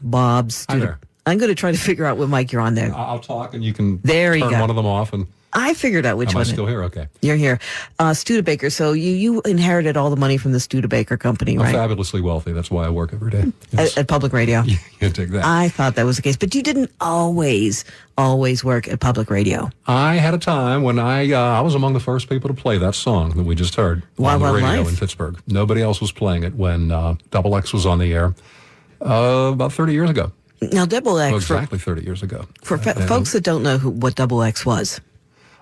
Bob, Hi there. I'm going to try to figure out what mic you're on there. I'll talk and you can There you turn go. one of them off. And I figured out which am I one. still here? Okay. You're here. Studebaker. So you inherited all the money from the Studebaker company, I'm right? fabulously wealthy. That's why I work every day. Yes. At public radio. You can take that. I thought that was the case, but you didn't always work at public radio. I had a time when I was among the first people to play that song that we just heard Wild on the Wild radio Life. in Pittsburgh. Nobody else was playing it when Double X was on the air about 30 years ago. Now, Double X, Well, exactly 30 years ago. for folks that don't know what Double X was.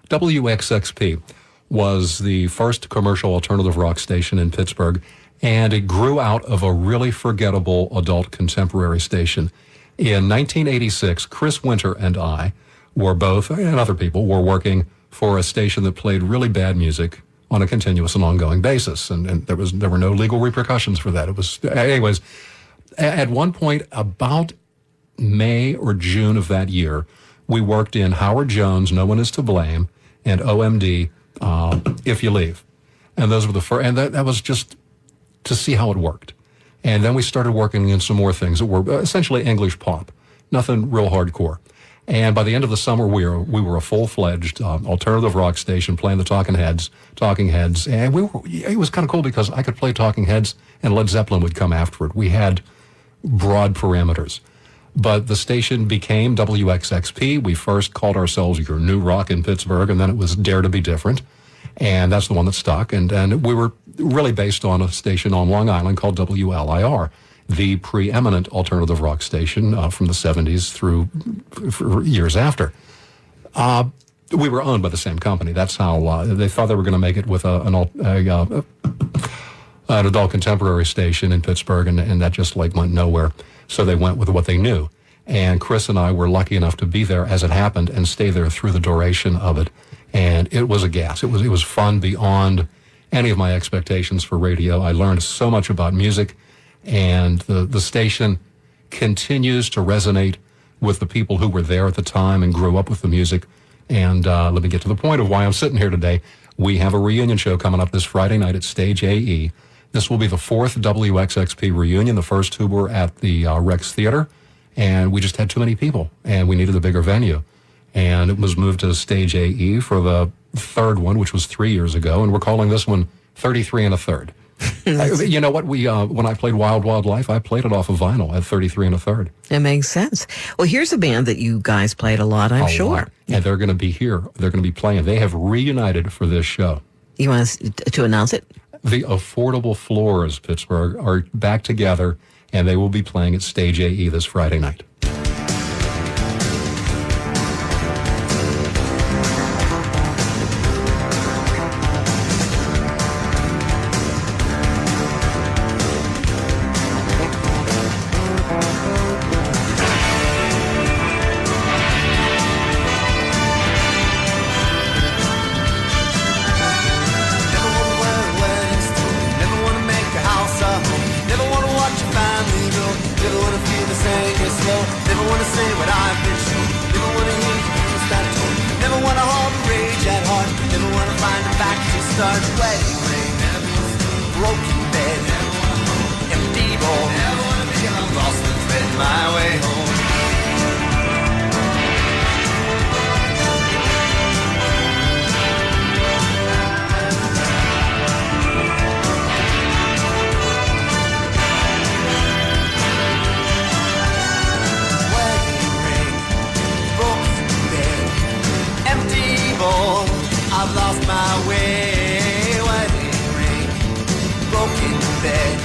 WXXP was the first commercial alternative rock station in Pittsburgh, and it grew out of a really forgettable adult contemporary station. In 1986, Chris Winter and I were both, and other people, were working for a station that played really bad music on a continuous and ongoing basis, and there were no legal repercussions for that. It was, anyways, at one point, about May or June of that year, we worked in Howard Jones, No One Is to Blame, and OMD, If You Leave. And those were the first, and that was just to see how it worked. And then we started working in some more things that were essentially English pop, nothing real hardcore. And by the end of the summer, we were a full-fledged alternative rock station playing the Talking Heads, and it was kind of cool because I could play Talking Heads and Led Zeppelin would come after it. We had broad parameters. But the station became WXXP. We first called ourselves Your New Rock in Pittsburgh, and then it was Dare to Be Different. And that's the one that stuck. And we were really based on a station on Long Island called WLIR, the preeminent alternative rock station from the 70s through for years after. We were owned by the same company. That's how they thought they were going to make it with an adult contemporary station in Pittsburgh, and that just went nowhere. So they went with what they knew. And Chris and I were lucky enough to be there as it happened and stay there through the duration of it. And it was a gas. It was fun beyond any of my expectations for radio. I learned so much about music, and the station continues to resonate with the people who were there at the time and grew up with the music. And let me get to the point of why I'm sitting here today. We have a reunion show coming up this Friday night at Stage AE. This will be the fourth WXXP reunion. The first two were at the Rex Theater, and we just had too many people, and we needed a bigger venue. And it was moved to Stage AE for the third one, which was 3 years ago, and we're calling this one 33 and a third. You know what? When I played Wild Wild Life, I played it off of vinyl at 33 and a third. It makes sense. Well, here's a band that you guys played a lot, I'm sure. Lot. And they're going to be here. They're going to be playing. They have reunited for this show. You want us to announce it? The Affordable Floors, Pittsburgh, are back together, and they will be playing at Stage AE this Friday night. Wedding ring, broken bed, empty ball, lost the thread my way home. Wedding ring, broken bed, empty ball, I've lost my way. Broken bed,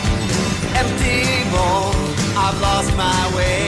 empty ball, I've lost my way.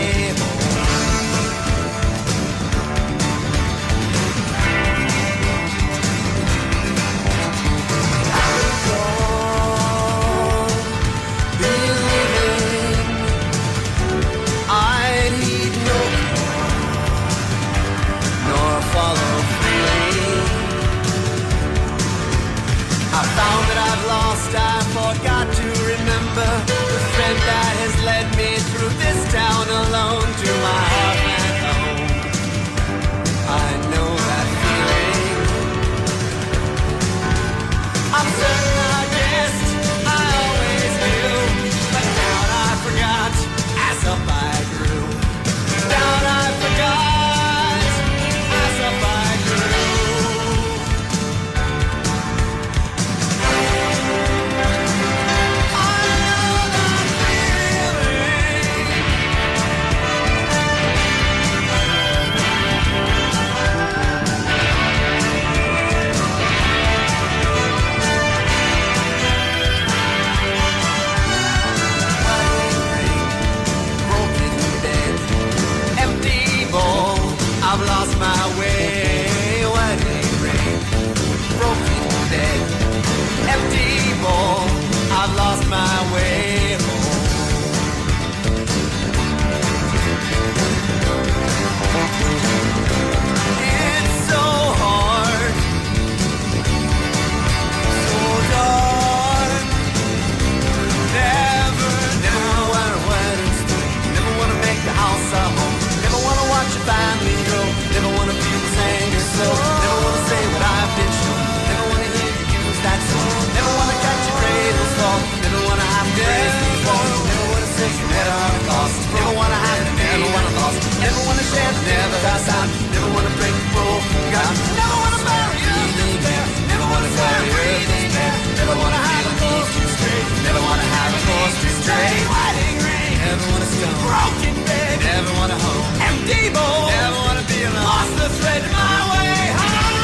Never wanna share, never pass out, never wanna break the rule. God, never wanna marry you, despair. Never wanna marry you, despair. Never wanna have a course too straight. Never wanna have a course too straight. Wedding ring, never wanna stone. Broken bed, never wanna home. Empty bowl, never wanna be alone. Lost the thread of my way home.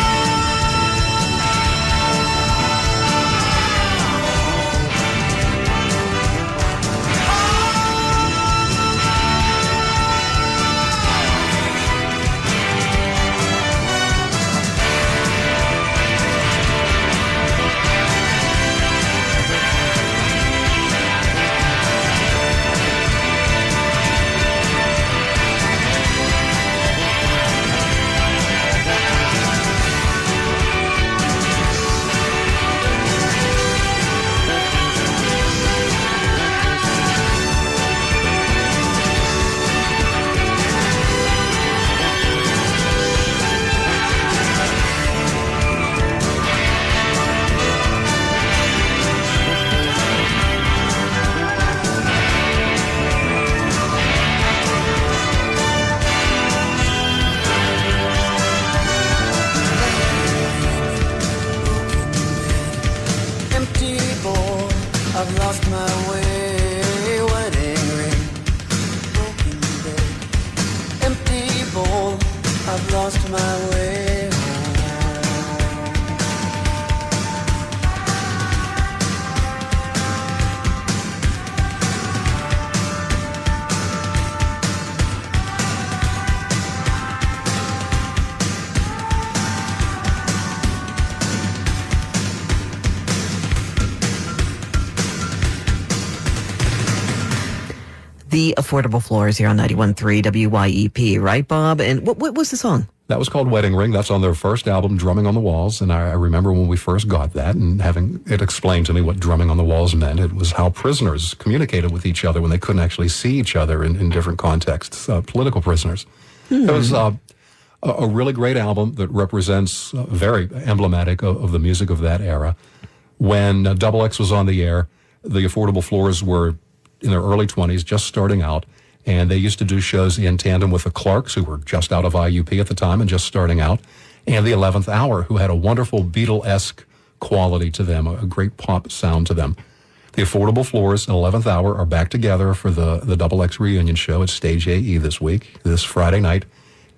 I've lost my way, wedding ring, broken bed, empty bowl. I've lost my way The Affordable Floors here on 91.3 WYEP, right, Bob? And what was the song? That was called Wedding Ring. That's on their first album, Drumming on the Walls. And I remember when we first got that and having it explained to me what drumming on the walls meant. It was how prisoners communicated with each other when they couldn't actually see each other in different contexts, political prisoners. It was a really great album that represents, very emblematic of the music of that era. When Double X was on the air, the Affordable Floors were in their early 20s, just starting out, and they used to do shows in tandem with the Clarks, who were just out of IUP at the time and just starting out, and the 11th Hour, who had a wonderful Beatle-esque quality to them, a great pop sound to them. The Affordable Floors and 11th Hour are back together for the Double X reunion show at Stage AE this Friday night,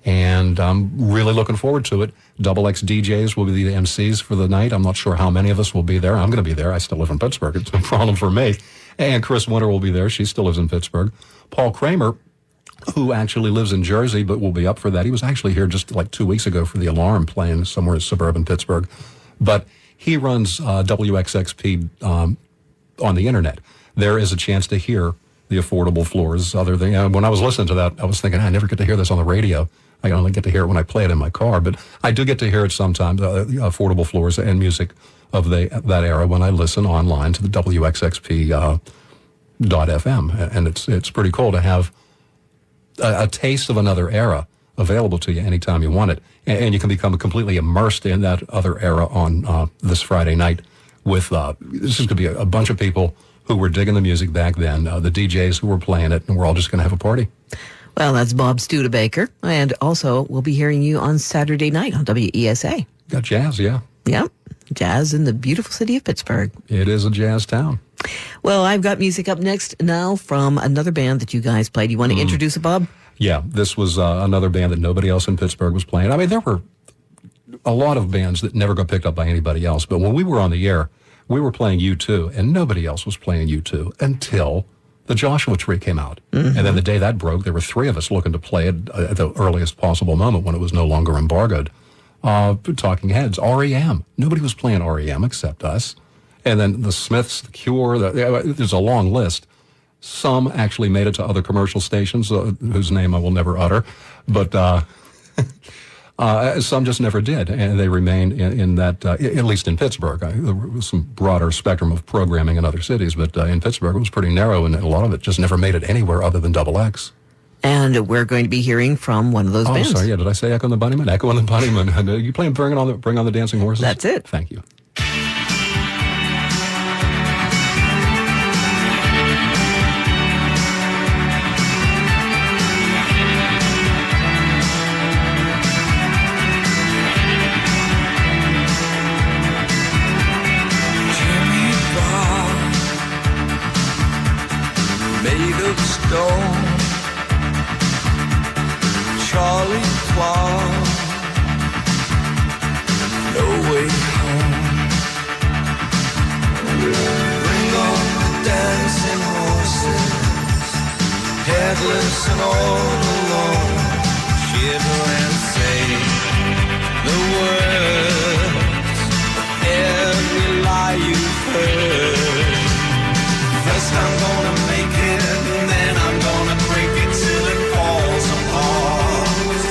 and I'm really looking forward to it. Double X DJs will be the MCs for the night. I'm not sure how many of us will be there. I'm going to be there. I still live in Pittsburgh. It's no problem for me. And Chris Winter will be there. She still lives in Pittsburgh. Paul Kramer, who actually lives in Jersey but will be up for that. He was actually here just like 2 weeks ago for the Alarm, playing somewhere in suburban Pittsburgh. But he runs WXXP on the internet. There is a chance to hear the Affordable Floors. Other than when I was listening to that, I was thinking, I never get to hear this on the radio. I only get to hear it when I play it in my car. But I do get to hear it sometimes, Affordable Floors and music of that era, when I listen online to the WXXP .fm. And it's pretty cool to have a taste of another era available to you anytime you want it. And you can become completely immersed in that other era on this Friday night with, this is going to be a bunch of people who were digging the music back then, the DJs who were playing it, and we're all just going to have a party. Well, that's Bob Studebaker. And also, we'll be hearing you on Saturday night on WESA. Got jazz, yeah. Yep. Jazz in the beautiful city of Pittsburgh. It is a jazz town. Well, I've got music up next now from another band that you guys played. You want to introduce it, Bob? Yeah, this was another band that nobody else in Pittsburgh was playing. I mean, there were a lot of bands that never got picked up by anybody else. But when we were on the air, we were playing U2, and nobody else was playing U2 until the Joshua Tree came out. Mm-hmm. And then the day that broke, there were three of us looking to play it at the earliest possible moment when it was no longer embargoed. Talking Heads, REM. Nobody was playing REM except us. And then the Smiths, the Cure, there's a long list. Some actually made it to other commercial stations, whose name I will never utter. But some just never did. And they remained in that, at least in Pittsburgh. There was some broader spectrum of programming in other cities, but in Pittsburgh it was pretty narrow, and a lot of it just never made it anywhere other than Double X. And we're going to be hearing from one of those bands. Oh, sorry, yeah, did I say Echo and the Bunnymen? Echo and the Bunnymen. You playing Bring on the Dancing Horses? That's it. Thank you. listen all alone, shiver and say the words of every lie you've heard. First I'm gonna make it, and then I'm gonna break it till it falls apart.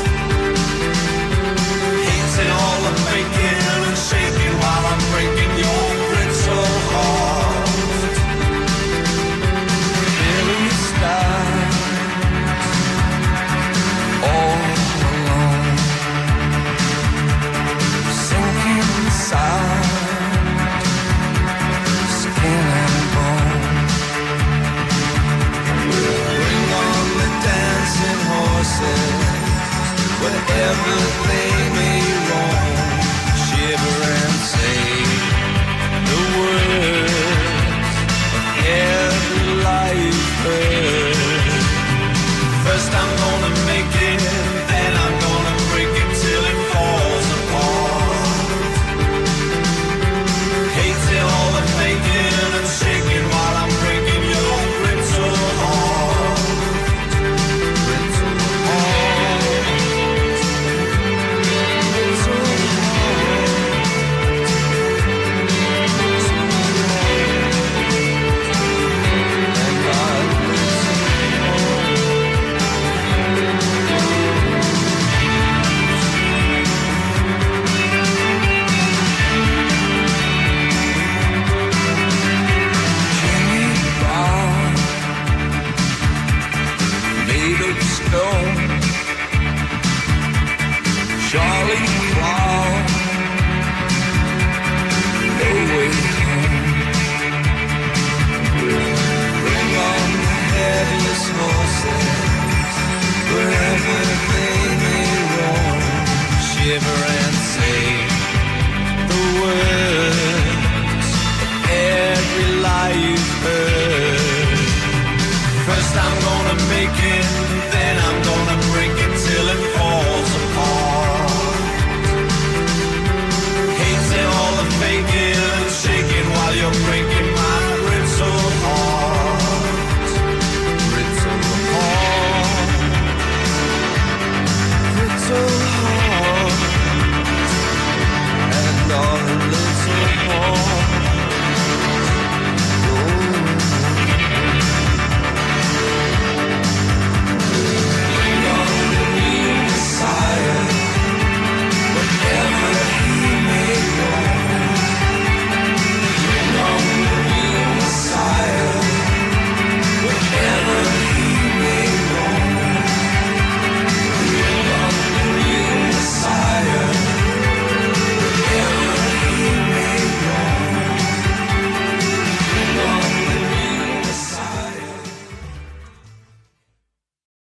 Hating all the faking and shaking while I'm breaking your brittle heart. Billy starts all alone, sinking inside, skin and bone. Bring on the dancing horses, wherever they may roam. Shiver and say the words of every lie you've heard. First I'm gonna make it, then I'm gonna break it till it falls apart. Hating all the faking and shaking while I'm breaking your brittle heart. Brittle heart. Brittle heart. And God Jimmy Brown, made of stone. Charlie Clark.